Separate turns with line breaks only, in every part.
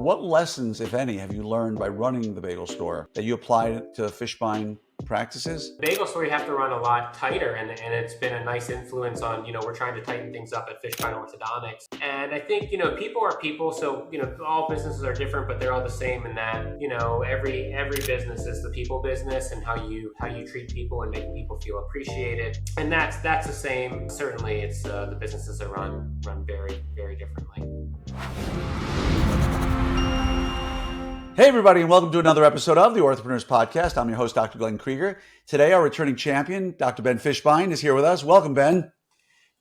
what lessons, if any, have you learned by running the bagel store that you applied to Fishbein practices?
Bagel store, you have to run a lot tighter, and it's been a nice influence on, we're trying to tighten things up at Fishbein Orthodontics. And I think, people are people, so, all businesses are different, but they're all the same in that, every business is the people business, and how you treat people and make people feel appreciated. And that's the same. Certainly, it's the businesses are run very, very differently.
Hey, everybody, and welcome to another episode of the Orthopreneurs Podcast. I'm your host, Dr. Glenn Krieger. Today, our returning champion, Dr. Ben Fishbein, is here with us. Welcome, Ben.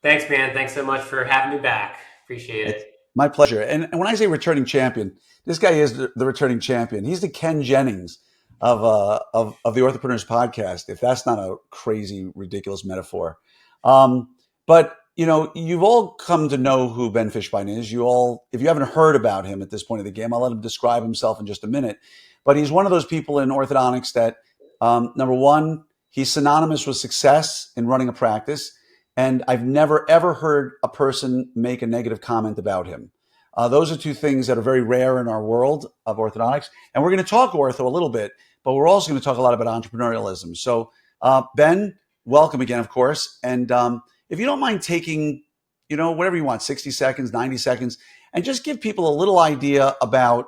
Thanks, man. Thanks so much for having me back. Appreciate it.
My pleasure. And when I say returning champion, this guy is the returning champion. He's the Ken Jennings of the Orthopreneurs Podcast, if that's not a crazy, ridiculous metaphor. But you've all come to know who Ben Fishbein is. If you haven't heard about him at this point of the game, I'll let him describe himself in just a minute. But he's one of those people in orthodontics that, number one, he's synonymous with success in running a practice. And I've never, ever heard a person make a negative comment about him. Those are two things that are very rare in our world of orthodontics. And we're going to talk ortho a little bit, but we're also going to talk a lot about entrepreneurialism. So, Ben, welcome again, of course. And if you don't mind taking, whatever you want, 60 seconds, 90 seconds, and just give people a little idea about,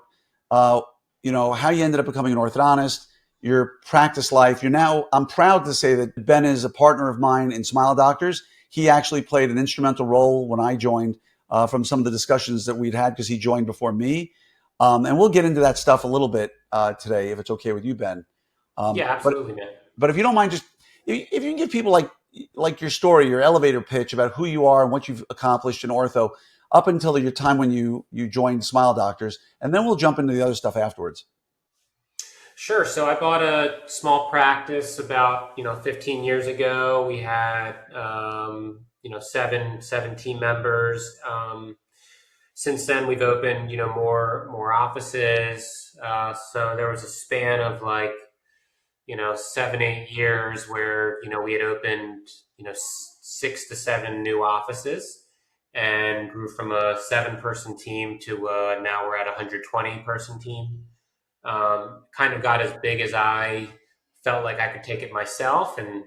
how you ended up becoming an orthodontist, your practice life. I'm proud to say that Ben is a partner of mine in Smile Doctors. He actually played an instrumental role when I joined from some of the discussions that we'd had because he joined before me. And we'll get into that stuff a little bit today, if it's okay with you, Ben.
Yeah, absolutely, man.
But if you don't mind, just if you can give people like your story, your elevator pitch about who you are and what you've accomplished in ortho up until your time when you joined Smile Doctors, and then we'll jump into the other stuff afterwards.
Sure. So I bought a small practice about 15 years ago. We had seven team members. Since then, we've opened more offices. So there was a span of 7-8 years where we had opened 6 to 7 new offices and grew from a 7-person team to now we're at a 120-person team. Kind of got as big as I felt like I could take it myself, and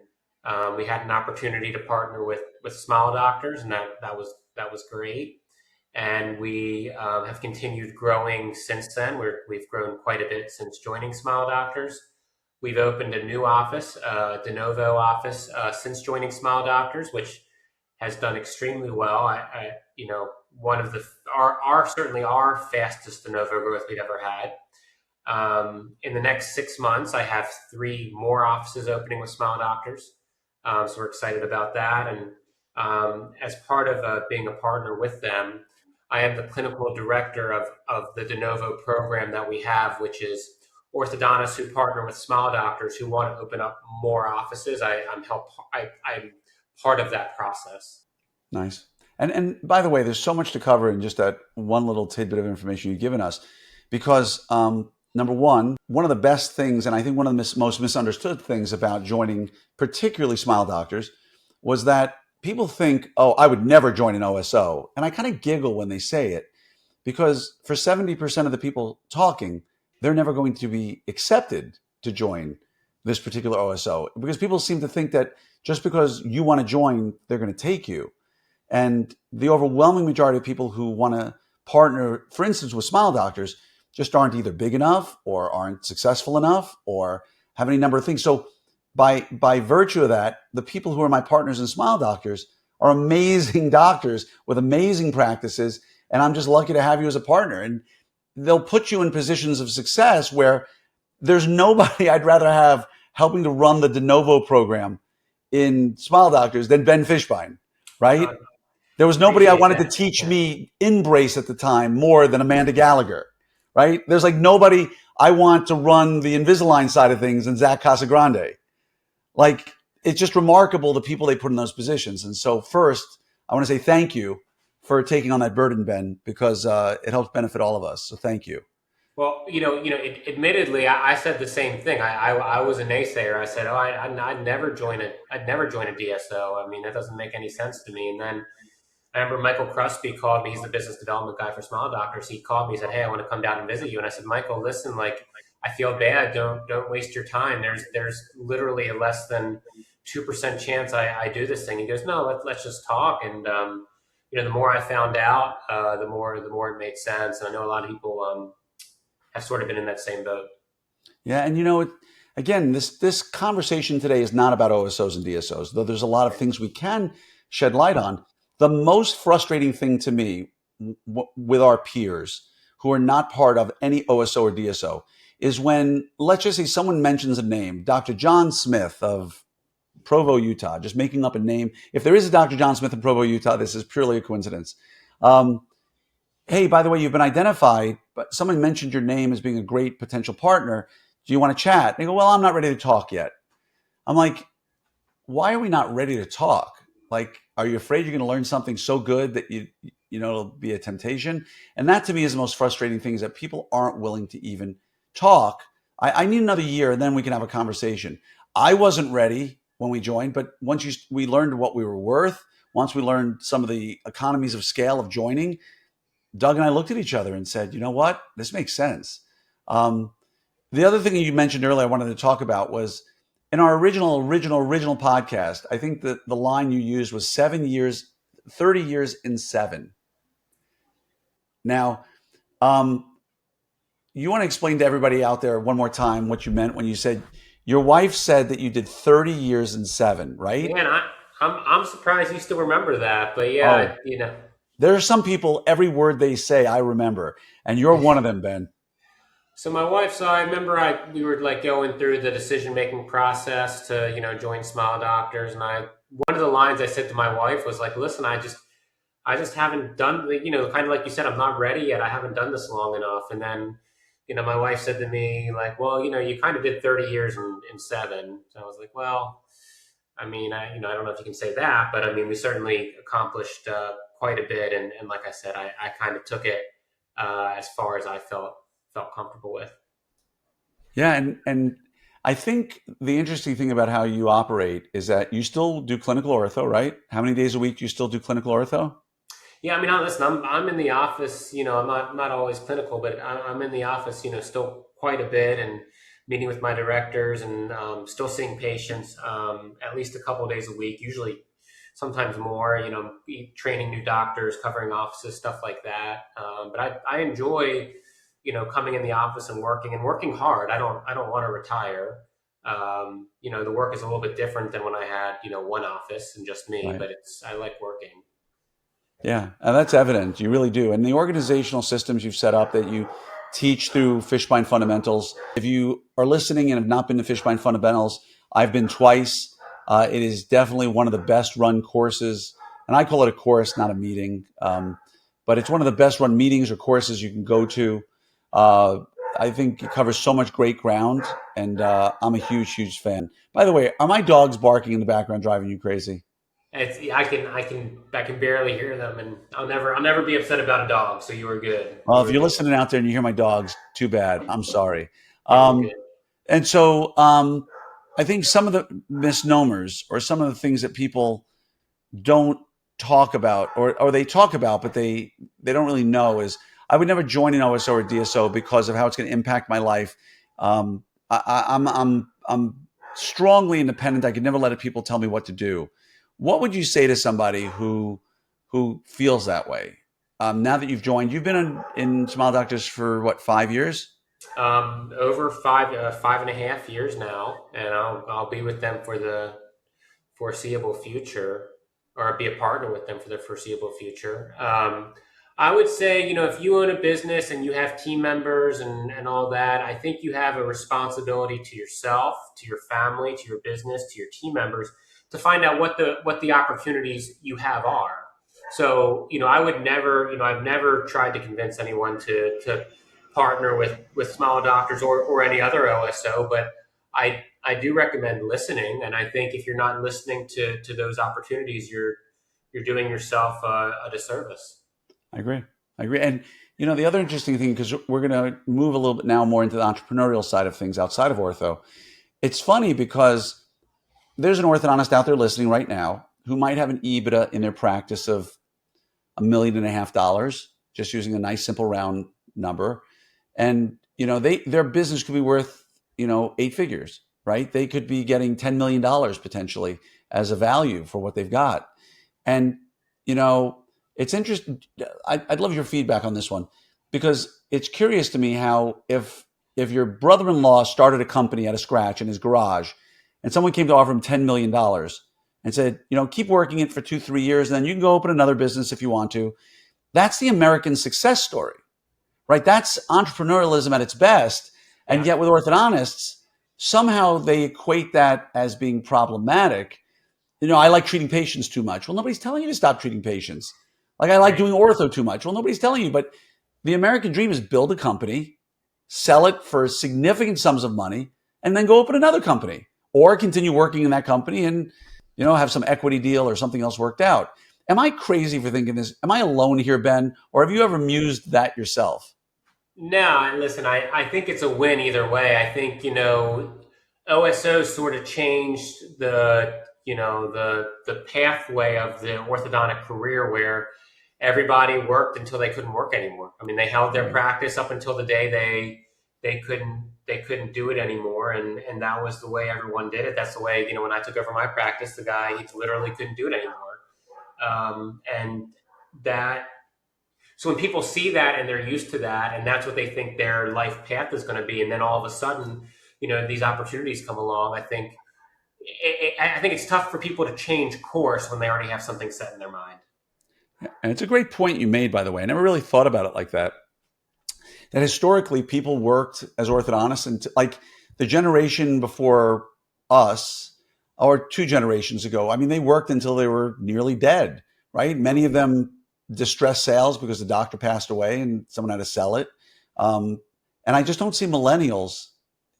we had an opportunity to partner with Smile Doctors, and that was great. And we have continued growing since then. We've grown quite a bit since joining Smile Doctors. We've opened a new office, DeNovo office, since joining Smile Doctors, which has done extremely well. One of certainly our fastest DeNovo growth we've ever had. In the next 6 months, I have 3 more offices opening with Smile Doctors. So we're excited about that. And as part of being a partner with them, I am the clinical director of the DeNovo program that we have, which is orthodontists who partner with Smile Doctors who want to open up more offices. I'm part of that process.
Nice. And by the way, there's so much to cover in just that one little tidbit of information you've given us, because number one of the best things, and I think one of the most misunderstood things about joining particularly Smile Doctors, was that people think, oh, I would never join an OSO. And I kind of giggle when they say it, because for 70% of the people talking, they're never going to be accepted to join this particular OSO, because people seem to think that just because you want to join, they're going to take you. And the overwhelming majority of people who want to partner, for instance, with Smile Doctors, just aren't either big enough or aren't successful enough or have any number of things. So by virtue of that, the people who are my partners in Smile Doctors are amazing doctors with amazing practices. And I'm just lucky to have you as a partner. And they'll put you in positions of success where there's nobody I'd rather have helping to run the DeNovo program in Smile Doctors than Ben Fishbein, right? There was nobody I wanted to teach me InBrace at the time more than Amanda Gallagher, right? There's nobody I want to run the Invisalign side of things than Zach Casagrande. It's just remarkable the people they put in those positions. And so first, I want to say thank you for taking on that burden, Ben, because it helps benefit all of us. So thank you.
Well, admittedly, I said the same thing. I was a naysayer. I said, I'd never join a DSO. I mean, that doesn't make any sense to me. And then I remember Michael Crusby called me. He's the business development guy for Smile Doctors. He called me. He said, "Hey, I want to come down and visit you." And I said, "Michael, listen, like, I feel bad. Don't waste your time. There's literally a less than 2% chance I do this thing." He goes, "No, let's just talk." And the more I found out, the more it made sense. And I know a lot of people have sort of been in that same boat.
Yeah, and again, this conversation today is not about OSOs and DSOs, though there's a lot of things we can shed light on. The most frustrating thing to me with our peers who are not part of any OSO or DSO is when, let's just say, someone mentions a name, Dr. John Smith of Provo, Utah, just making up a name. If there is a Dr. John Smith in Provo, Utah, this is purely a coincidence. Hey, by the way, you've been identified, but someone mentioned your name as being a great potential partner. Do you want to chat? They go, well, I'm not ready to talk yet. I'm like, why are we not ready to talk? Like, are you afraid you're going to learn something so good that it'll be a temptation? And that to me is the most frustrating thing, is that people aren't willing to even talk. I need another year and then we can have a conversation. I wasn't ready when we joined, but once we learned what we were worth, once we learned some of the economies of scale of joining, Doug and I looked at each other and said, you know what? This makes sense. The other thing you mentioned earlier I wanted to talk about was in our original podcast, I think that the line you used was 7 years, 30 years in 7. Now, you want to explain to everybody out there one more time what you meant when you said your wife said that you did 30 years in 7, right?
Man, I'm surprised you still remember that. But
Oh,
yeah.
there are some people, every word they say, I remember. And you're one of them, Ben.
So my wife, so I remember we were like going through the decision making process to join Smile Doctors, and one of the lines I said to my wife was like, "Listen, I just haven't done kind of like you said, I'm not ready yet. I haven't done this long enough." And then my wife said to me like, "Well, you kind of did 30 years in 7." So I was like, "Well, I mean, I don't know if you can say that, but I mean, we certainly accomplished quite a bit, and like I said, I kind of took it as far as I felt comfortable with."
Yeah, and I think the interesting thing about how you operate is that you still do clinical ortho, right? How many days a week do you still do clinical ortho?
Yeah, I mean, listen, I'm in the office. I'm not always clinical, but I'm in the office. Still quite a bit, and meeting with my directors, and still seeing patients at least a couple of days a week. Usually, sometimes more. Training new doctors, covering offices, stuff like that. But I enjoy coming in the office and working hard. I don't want to retire. The work is a little bit different than when I had one office and just me,
Right.
but I like working.
Yeah, and that's evident. You really do. And the organizational systems you've set up that you teach through Fishbein Fundamentals. If you are listening and have not been to Fishbein Fundamentals, I've been twice. It is definitely one of the best run courses. And I call it a course, not a meeting. But it's one of the best run meetings or courses you can go to. Uh, I think it covers so much great ground. And I'm a huge fan. By the way, are my dogs barking in the background driving you crazy?
I can barely hear them, and I'll never be upset about a dog. So you were good.
Well,
You
if
were
you're
good.
listening out there and you hear my dogs, too bad. I'm sorry.
Yeah, you're
Um,
good.
and so I think some of the misnomers or some of the things that people don't talk about or they talk about, but they don't really know is I would never join an OSO or DSO because of how it's going to impact my life. I'm strongly independent. I could never let people tell me what to do. What would you say to somebody who feels that way? Now that you've joined, you've been in Smile Doctors for what, 5 years?
Over 5.5 years now, and I'll be with them for the foreseeable future, or be a partner with them for the foreseeable future. I would say, if you own a business and you have team members and all that, I think you have a responsibility to yourself, to your family, to your business, to your team members, to find out what the opportunities you have are. So, I would never, I've never tried to convince anyone to partner with Smile Doctors or any other OSO, but I do recommend listening, and I think if you're not listening to those opportunities, you're doing yourself a disservice.
I agree. I agree. And the other interesting thing, because we're going to move a little bit now more into the entrepreneurial side of things outside of ortho. It's funny because there's an orthodontist out there listening right now who might have an EBITDA in their practice of $1.5 million, just using a nice simple round number. And, their business could be worth, 8 figures, right? They could be getting $10 million potentially as a value for what they've got. And, it's interesting. I'd love your feedback on this one, because it's curious to me how if your brother-in-law started a company out of scratch in his garage and someone came to offer him $10 million and said, keep working it for 2-3 years, and then you can go open another business if you want to. That's the American success story, right? That's entrepreneurialism at its best. And
Yeah.
yet with orthodontists, somehow they equate that as being problematic. I like treating patients too much. Well, nobody's telling you to stop treating patients. Like, I like
Right.
doing ortho too much. Well, nobody's telling you. But the American dream is build a company, sell it for significant sums of money, and then go open another company, or continue working in that company and, have some equity deal or something else worked out. Am I crazy for thinking this? Am I alone here, Ben? Or have you ever mused that yourself?
No, and listen, I think it's a win either way. I think, OSO sort of changed the pathway of the orthodontic career, where everybody worked until they couldn't work anymore. I mean, they held their
Right.
practice up until the day they couldn't do it anymore, and that was the way everyone did it. That's the way, when I took over my practice, the guy, he literally couldn't do it anymore. And that So when people see that and they're used to that, and that's what they think their life path is going to be, and then all of a sudden, these opportunities come along. I think it's tough for people to change course when they already have something set in their mind.
And it's a great point you made, by the way. I never really thought about it like that. That historically people worked as orthodontists, and like the generation before us, or 2 generations ago, I mean, they worked until they were nearly dead, right? Many of them distressed sales because the doctor passed away and someone had to sell it. Um, and I just don't see millennials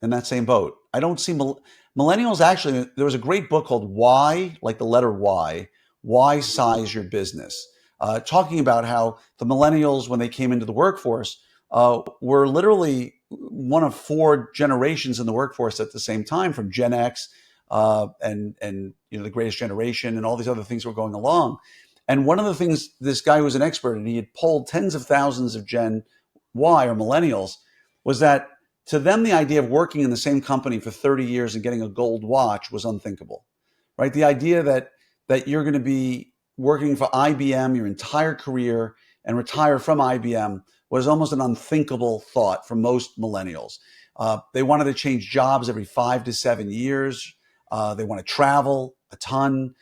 in that same boat. I don't see millennials. Actually, there was a great book called Why, like the letter Y, Why Size Your Business, talking about how the millennials, when they came into the workforce, were literally one of 4 generations in the workforce at the same time, from Gen X and the Greatest Generation and all these other things were going along. And one of the things, this guy who was an expert, and he had polled tens of thousands of Gen Y or millennials, was that to them the idea of working in the same company for 30 years and getting a gold watch was unthinkable, right? The idea that you're going to be working for IBM your entire career and retire from IBM was almost an unthinkable thought for most millennials. They wanted to change jobs every 5 to 7 years. They want to travel a ton.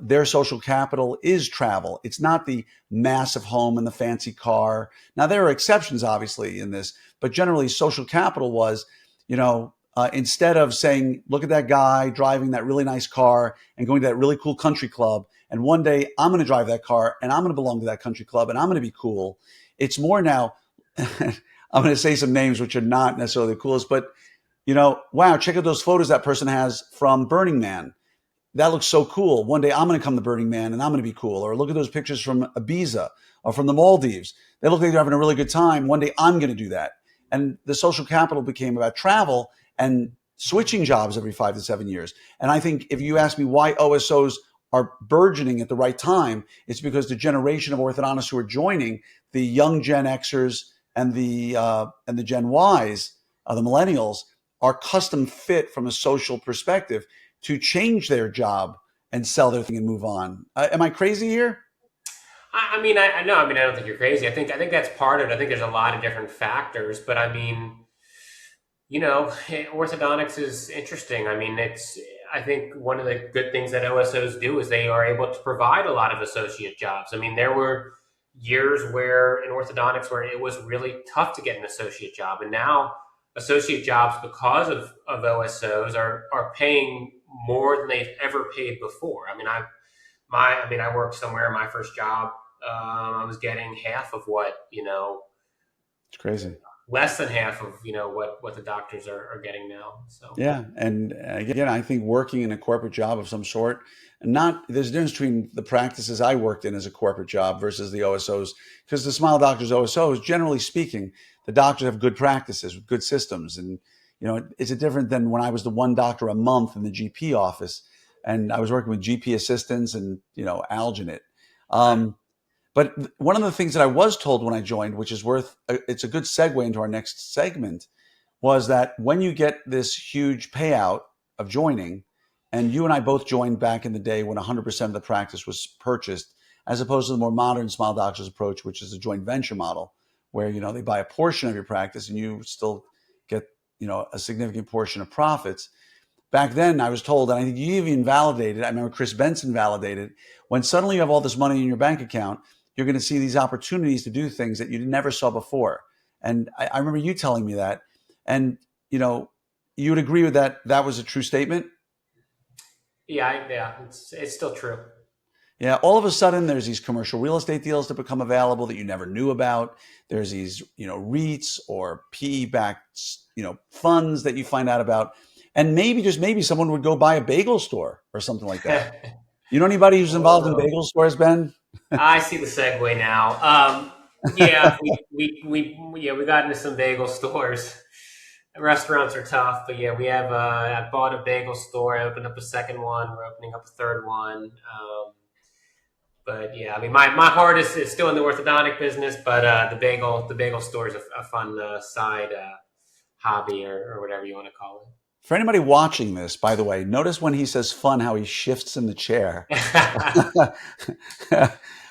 Their social capital is travel. It's not the massive home and the fancy car. Now, there are exceptions, obviously, in this, but generally social capital was, instead of saying, look at that guy driving that really nice car and going to that really cool country club, and one day I'm going to drive that car and I'm going to belong to that country club and I'm going to be cool. It's more now, I'm going to say some names which are not necessarily the coolest, but, wow, check out those photos that person has from Burning Man. That looks so cool. One day I'm going to come to Burning Man and I'm going to be cool. Or look at those pictures from Ibiza or from the Maldives. They look like they're having a really good time. One day I'm going to do that. And the social capital became about travel and switching jobs every 5 to 7 years. And I think if you ask me why OSOs are burgeoning at the right time, it's because the generation of orthodontists who are joining, the young Gen Xers and the Gen Ys, the millennials, are custom fit from a social perspective to change their job and sell their thing and move on. Am I crazy here?
I mean, I know. I mean, I don't think you're crazy. I think that's part of it. I think there's a lot of different factors, but I mean, orthodontics is interesting. I mean, I think one of the good things that OSOs do is they are able to provide a lot of associate jobs. I mean, there were years where in orthodontics where it was really tough to get an associate job, and now associate jobs, because of OSOs, are paying more than they've ever paid before. I worked somewhere. My first job, I was getting half of what,
It's crazy.
less than half of what the doctors are getting now. So
Yeah. And again, I think working in a corporate job of some sort, and not, there's a difference between the practices I worked in as a corporate job versus the OSOs, because the Smile Doctors OSOs, generally speaking, the doctors have good practices with good systems. And, it's a different than when I was the one doctor a month in the GP office and I was working with GP assistants and, alginate.
right.
Um, But one of the things that I was told when I joined, which is it's a good segue into our next segment, was that when you get this huge payout of joining, and you and I both joined back in the day when 100% of the practice was purchased, as opposed to the more modern Smile Doctors approach, which is a joint venture model, where they buy a portion of your practice and you still get a significant portion of profits. Back then, I was told, and I think you even validated, I remember Chris Benson validated, when suddenly you have all this money in your bank account, you're going to see these opportunities to do things that you never saw before. And I remember you telling me that. And, you would agree with that. That was a true statement?
Yeah, it's still true.
Yeah, all of a sudden there's these commercial real estate deals that become available that you never knew about. There's these, REITs or PE-backed, funds that you find out about. And maybe, just maybe, someone would go buy a bagel store or something like that. You know anybody who's involved in bagel stores, Ben?
I see the segue now. Yeah, we got into some bagel stores. Restaurants are tough, but yeah, we have. I bought a bagel store. I opened up a second one. We're opening up a third one. But yeah, I mean, my heart is still in the orthodontic business, but the bagel store is a fun side hobby or whatever you want to call it.
For anybody watching this, by the way, notice when he says fun how he shifts in the chair.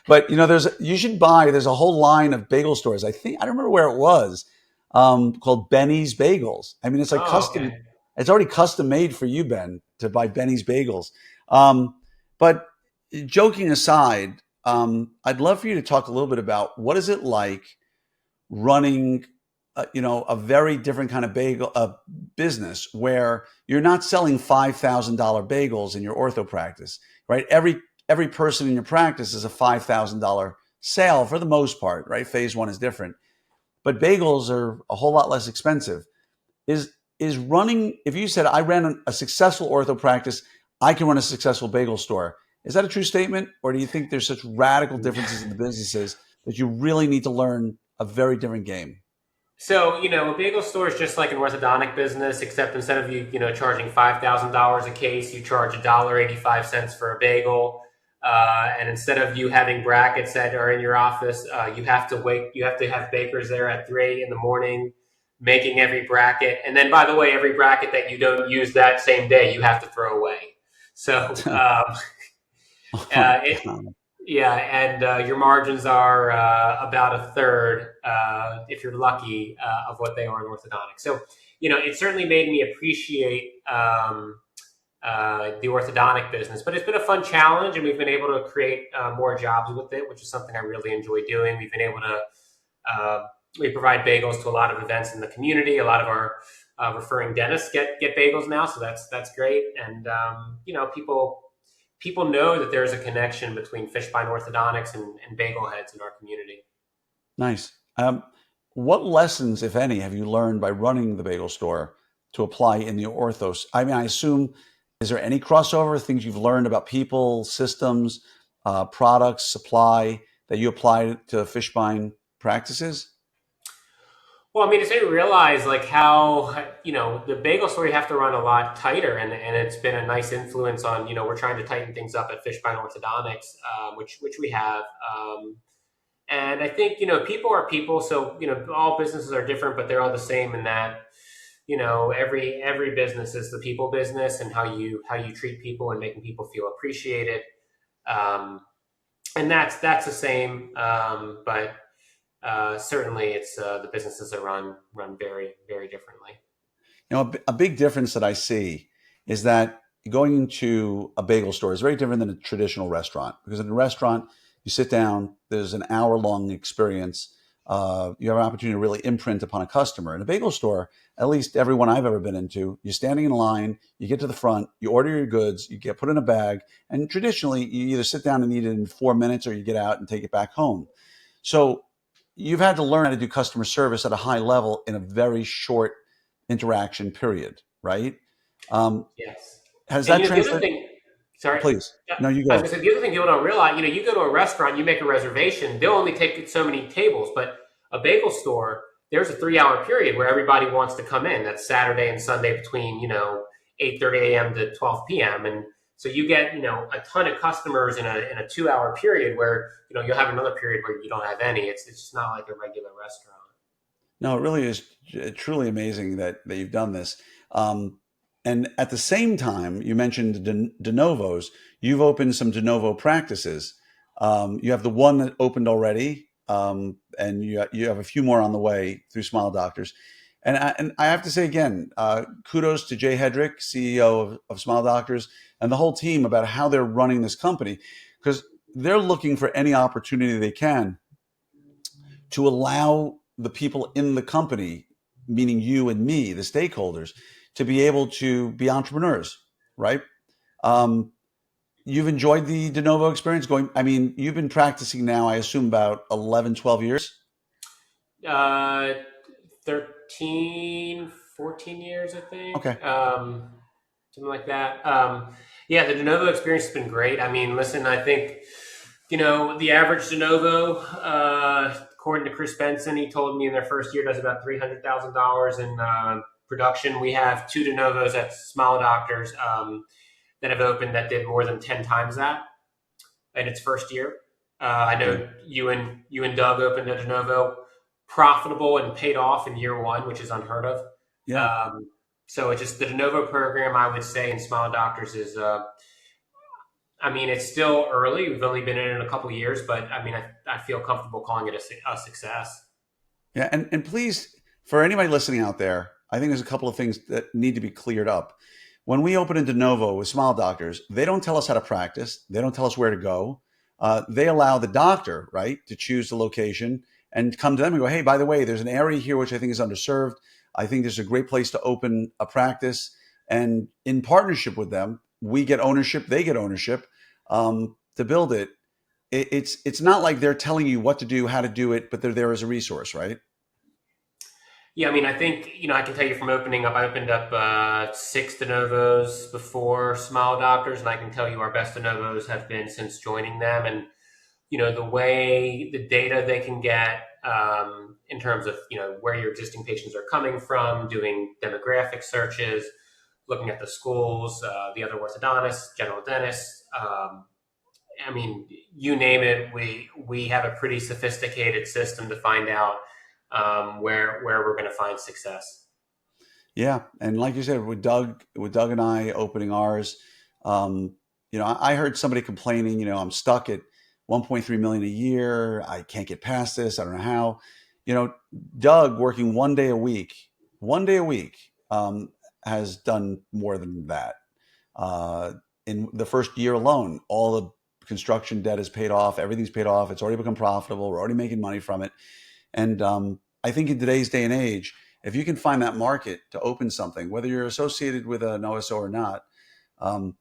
But there's a whole line of bagel stores. I don't remember where it was, called Benny's Bagels. I mean, it's like custom. Okay. It's already custom made for you, Ben, to buy Benny's Bagels. But joking aside, I'd love for you to talk a little bit about what is it like running, a very different kind of bagel business where you're not selling $5,000 bagels in your ortho practice, right? Every person in your practice is a $5,000 sale for the most part, right? Phase one is different, but bagels are a whole lot less expensive. Is running, if you said I ran a successful ortho practice, I can run a successful bagel store. Is that a true statement? Or do you think there's such radical differences in the businesses that you really need to learn a very different game?
So, a bagel store is just like an orthodontic business, except instead of you charging $5,000 a case, you charge $1.85 for a bagel. And instead of you having brackets that are in your office, you have to have bakers there at 3 a.m, making every bracket. And then, by the way, every bracket that you don't use that same day, you have to throw away. So, your margins are about a third, if you're lucky, of what they are in orthodontics. So, it certainly made me appreciate the orthodontic business, but it's been a fun challenge, and we've been able to create more jobs with it, which is something I really enjoy doing. We've been able to we provide bagels to a lot of events in the community. A lot of our referring dentists get bagels now, so that's great. And people know that there's a connection between Fishbein Orthodontics and bagel heads in our community.
Nice. What lessons, if any, have you learned by running the bagel store to apply in the orthos? I mean, I assume, is there any crossover, things you've learned about people, systems, products, supply that you apply to Fishbein practices?
Well, I mean, it's made me realize like how, the bagel store you have to run a lot tighter, and it's been a nice influence on, we're trying to tighten things up at Fishbein Orthodontics, which we have. And I think, people are people. So, all businesses are different, but they're all the same in that, every business is the people business, and how you treat people and making people feel appreciated. And that's the same. But certainly it's the businesses are run very, very differently.
A big difference that I see is that going into a bagel store is very different than a traditional restaurant, because in a restaurant, you sit down, there's an hour-long experience. You have an opportunity to really imprint upon a customer. In a bagel store, at least everyone I've ever been into, you're standing in line, you get to the front, you order your goods, you get put in a bag, and traditionally, you either sit down and eat it in 4 minutes or you get out and take it back home. So you've had to learn how to do customer service at a high level in a very short interaction period, right?
Yes.
Has that translated?
Sorry.
Please. No, you go.
I was going to say, the other thing people don't realize, you go to a restaurant, you make a reservation, they'll only take so many tables, but a bagel store, there's a 3-hour period where everybody wants to come in. That's Saturday and Sunday between, 8:30 a.m. to 12 p.m. And So you get, a ton of customers in a 2 hour period where, you'll have another period where you don't have any. It's just not like a regular restaurant.
No, it really is truly amazing that you've done this. Um, and at the same time, you mentioned DeNovos. You've opened some DeNovo practices. You have the one that opened already, and you have a few more on the way through Smile Doctors. And I have to say again, kudos to Jay Hedrick, CEO of Smile Doctors, and the whole team about how they're running this company, because they're looking for any opportunity they can to allow the people in the company, meaning you and me, the stakeholders, to be able to be entrepreneurs, right? Um, you've enjoyed the de novo experience going. I mean, you've been practicing now, I assume, about 11, 12 years.
Uh, 13, 14 years, I think.
Okay.
Something like that. Yeah, the DeNovo experience has been great. I mean, listen, I think, the average DeNovo, according to Chris Benson, he told me in their first year does about $300,000 in production. We have two DeNovos at Smile Doctors that have opened that did more than 10 times that in its first year. I
Yeah.
know you and Doug opened a DeNovo, profitable and paid off in year one, which is unheard of.
Yeah.
So it's just the DeNovo program, I would say, in Smile Doctors is, I mean, it's still early. We've only been in it a couple of years, but I mean, I feel comfortable calling it a success.
Yeah. And please, for anybody listening out there, I think there's a couple of things that need to be cleared up. When we open a de novo with Smile Doctors, they don't tell us how to practice. They don't tell us where to go. They allow the doctor, right, to choose the location and come to them and go, hey, by the way, there's an area here which I think is underserved. I think there's a great place to open a practice. And in partnership with them, we get ownership, they get ownership to build it. It's not like they're telling you what to do, how to do it, but they're there as a resource, right?
Yeah, I mean, I think, I can tell you from opening up, I opened up six DeNovos before Smile Doctors, and I can tell you our best DeNovos have been since joining them. And, the way the data they can get in terms of, where your existing patients are coming from, doing demographic searches, looking at the schools, the other orthodontists, general dentists. I mean, you name it, we have a pretty sophisticated system to find out where we're going to find success.
Yeah, and like you said, with Doug and I opening ours, I heard somebody complaining, I'm stuck at 1.3 million a year. I can't get past this. I don't know how. You know, Doug working one day a week, has done more than that. Uh, in the first year alone, all the construction debt is paid off. Everything's paid off. It's already become profitable. We're already making money from it. And I think in today's day and age, if you can find that market to open something, whether you're associated with an OSO or not, um,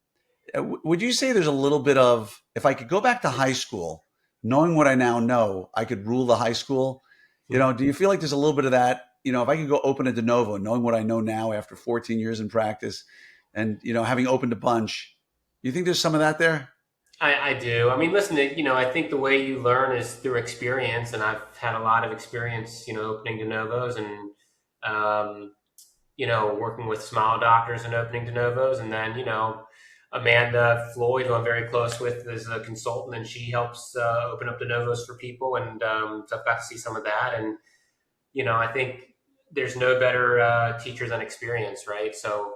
would you say there's a little bit of, if I could go back to high school, knowing what I now know, I could rule the high school? Do you feel like there's a little bit of that? If I could go open a de novo, knowing what I know now after 14 years in practice and, having opened a bunch, you think there's some of that there?
I do. I mean, listen, I think the way you learn is through experience, and I've had a lot of experience, opening DeNovos and, working with Smile Doctors and opening DeNovos. And then, Amanda Floyd, who I'm very close with, is a consultant, and she helps open up DeNovos for people. And so I've got to see some of that. And, I think there's no better teacher than experience, right? So,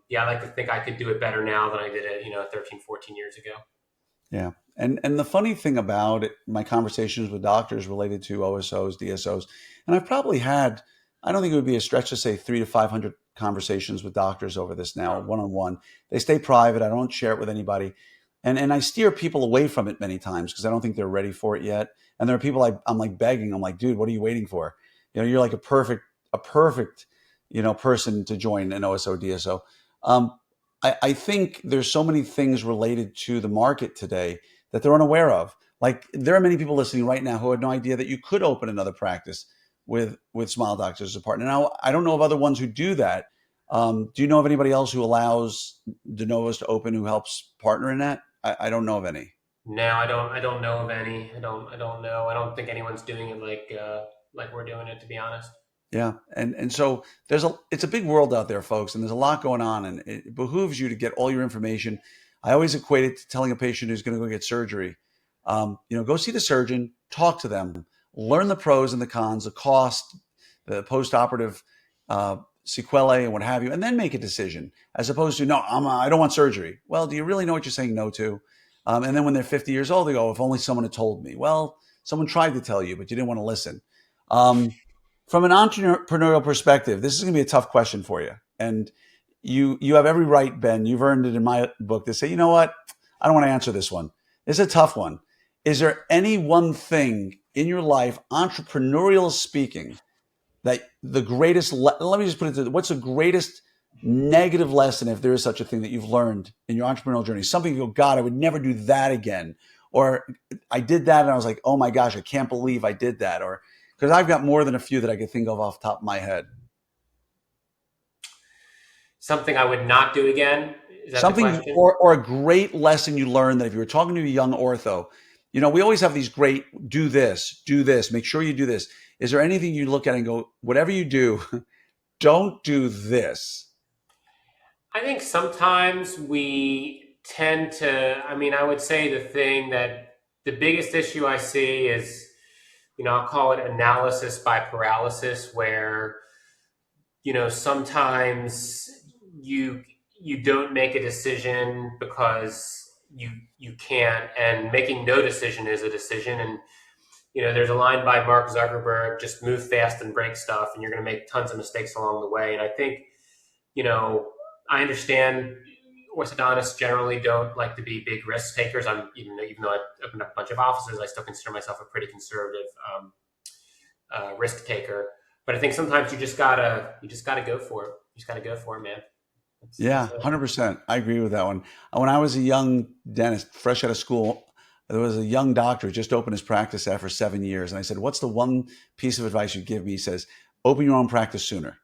yeah, I like to think I could do it better now than I did it, 13, 14 years ago.
Yeah. And the funny thing about it, my conversations with doctors related to OSOs, DSOs, and I've probably had, I don't think it would be a stretch to say 300 to 500 conversations with doctors over this now,
Wow.
one-on-one. They stay private. I don't share it with anybody. And I steer people away from it many times because I don't think they're ready for it yet. And there are people I'm like begging. I'm like, dude, what are you waiting for? You're like a perfect, person to join an OSO, DSO. Um, I think there's so many things related to the market today that they're unaware of. Like there are many people listening right now who had no idea that you could open another practice with Smile Doctors as a partner. Now, I don't know of other ones who do that. Do you know of anybody else who allows DeNovos to open who helps partner in that? I don't know of any.
No, I don't. I don't know of any. I don't know. I don't think anyone's doing it like we're doing it. To be honest.
Yeah, and so it's a big world out there, folks, and there's a lot going on, and it behooves you to get all your information. I always equate it to telling a patient who's going to go get surgery, go see the surgeon, talk to them, learn the pros and the cons, the cost, the post-operative sequelae and what have you, and then make a decision, as opposed to, no, I don't want surgery. Well, do you really know what you're saying no to? And then when they're 50 years old, they go, if only someone had told me. Well, someone tried to tell you, but you didn't want to listen. From an entrepreneurial perspective, this is going to be a tough question for you. And you have every right, Ben, you've earned it in my book, to say, you know what? I don't want to answer this one. It's a tough one. Is there any one thing in your life, entrepreneurial speaking, that the greatest, let me just put it to, what's the greatest negative lesson, if there is such a thing, that you've learned in your entrepreneurial journey? Something you go, God, I would never do that again. Or I did that and I was like, oh my gosh, I can't believe I did that. Or, because I've got more than a few that I could think of off the top of my head.
Something I would not do again? Is that
Something,
the question?
or a great lesson you learned, that if you were talking to a young ortho, we always have these great, do this, make sure you do this. Is there anything you look at and go, whatever you do, don't do this?
I think sometimes we tend to, I would say the biggest issue I see is, I'll call it analysis by paralysis, where, sometimes you don't make a decision because you can't, and making no decision is a decision. And, there's a line by Mark Zuckerberg, just move fast and break stuff, and you're going to make tons of mistakes along the way. And I think, I understand orthodontists generally don't like to be big risk takers. Even though I've opened up a bunch of offices, I still consider myself a pretty conservative risk taker. But I think sometimes you just gotta go for it. You just gotta go for it, man.
Yeah, 100%. I agree with that one. When I was a young dentist, fresh out of school, there was a young doctor who just opened his practice after 7 years. And I said, what's the one piece of advice you'd give me? He says, open your own practice sooner,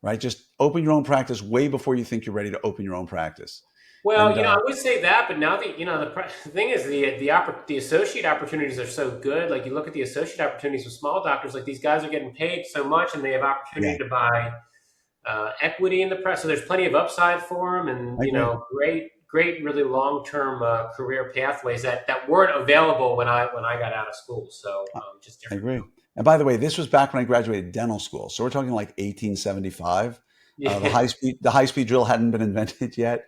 right? Just open your own practice way before you think you're ready to open your own practice.
Well, I would say that, but now the thing is, the associate opportunities are so good. Like, you look at the associate opportunities with small doctors, like, these guys are getting paid so much, and they have opportunity to buy equity in the press. So there's plenty of upside for them, and great, really long-term career pathways that weren't available when I got out of school. So just different.
I agree. And by the way, this was back when I graduated dental school. So we're talking like 1875.
Yeah.
The high-speed drill hadn't been invented yet.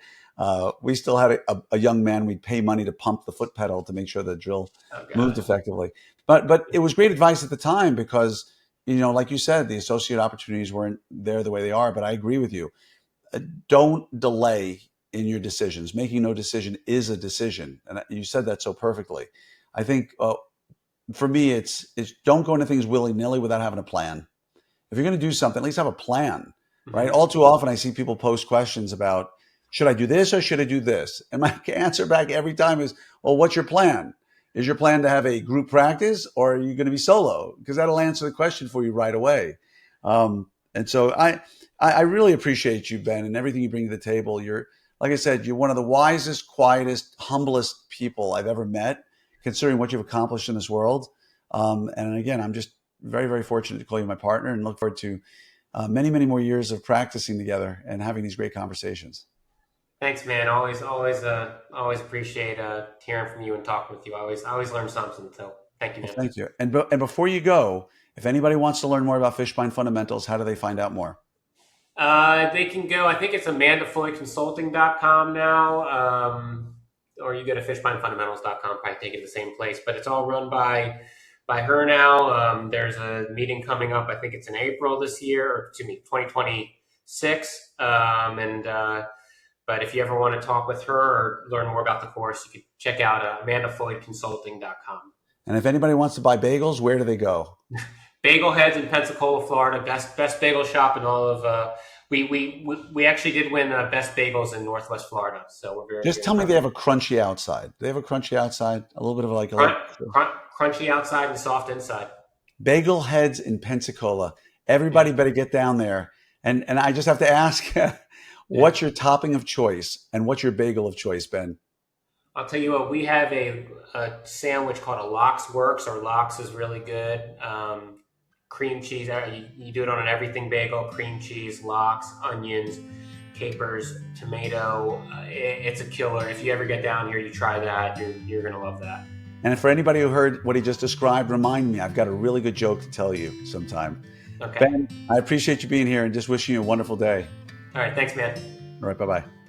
We still had a young man. We'd pay money to pump the foot pedal to make sure the drill moved effectively. But it was great advice at the time, because, like you said, the associate opportunities weren't there the way they are. But I agree with you. Don't delay in your decisions. Making no decision is a decision. And you said that so perfectly. I think for me, it's don't go into things willy-nilly without having a plan. If you're going to do something, at least have a plan, right? All too often I see people post questions about, should I do this or should I do this? And my answer back every time is, well, what's your plan? Is your plan to have a group practice, or are you going to be solo? Because that'll answer the question for you right away. And so I really appreciate you, Ben, and everything you bring to the table. Like I said, you're one of the wisest, quietest, humblest people I've ever met, considering what you've accomplished in this world. And again, I'm just very, very fortunate to call you my partner, and look forward to many, many more years of practicing together and having these great conversations.
Thanks, man. Always appreciate hearing from you and talking with you. I always learn something. So thank you, man.
Well, thank you. And before you go, if anybody wants to learn more about Fishbein fundamentals, how do they find out more?
They can go, I think it's AmandaFloydConsulting.com now, or you go to FishbeinFundamentals.com, probably take it to the same place, but it's all run by her now. There's a meeting coming up, I think it's in April this year, or excuse me, 2026. But if you ever want to talk with her or learn more about the course, you can check out AmandaFloydConsulting.com.
And if anybody wants to buy bagels, where do they go?
Bagel Heads in Pensacola, Florida. Best bagel shop in all of. We actually did win best bagels in Northwest Florida. So we're very.
Just tell me they have a crunchy outside. They have a crunchy outside, a little bit of like
crunchy outside and soft inside.
Bagel Heads in Pensacola. Everybody better get down there. And I just have to ask, what's your topping of choice and what's your bagel of choice, Ben?
I'll tell you what, we have a sandwich called a Lox Works, or Lox is really good. Cream cheese, you do it on an everything bagel, cream cheese, lox, onions, capers, tomato. It's a killer. If you ever get down here, you try that. You're going to love that.
And for anybody who heard what he just described, remind me, I've got a really good joke to tell you sometime.
Okay.
Ben, I appreciate you being here and just wishing you a wonderful day.
All right. Thanks, man.
All right. Bye-bye.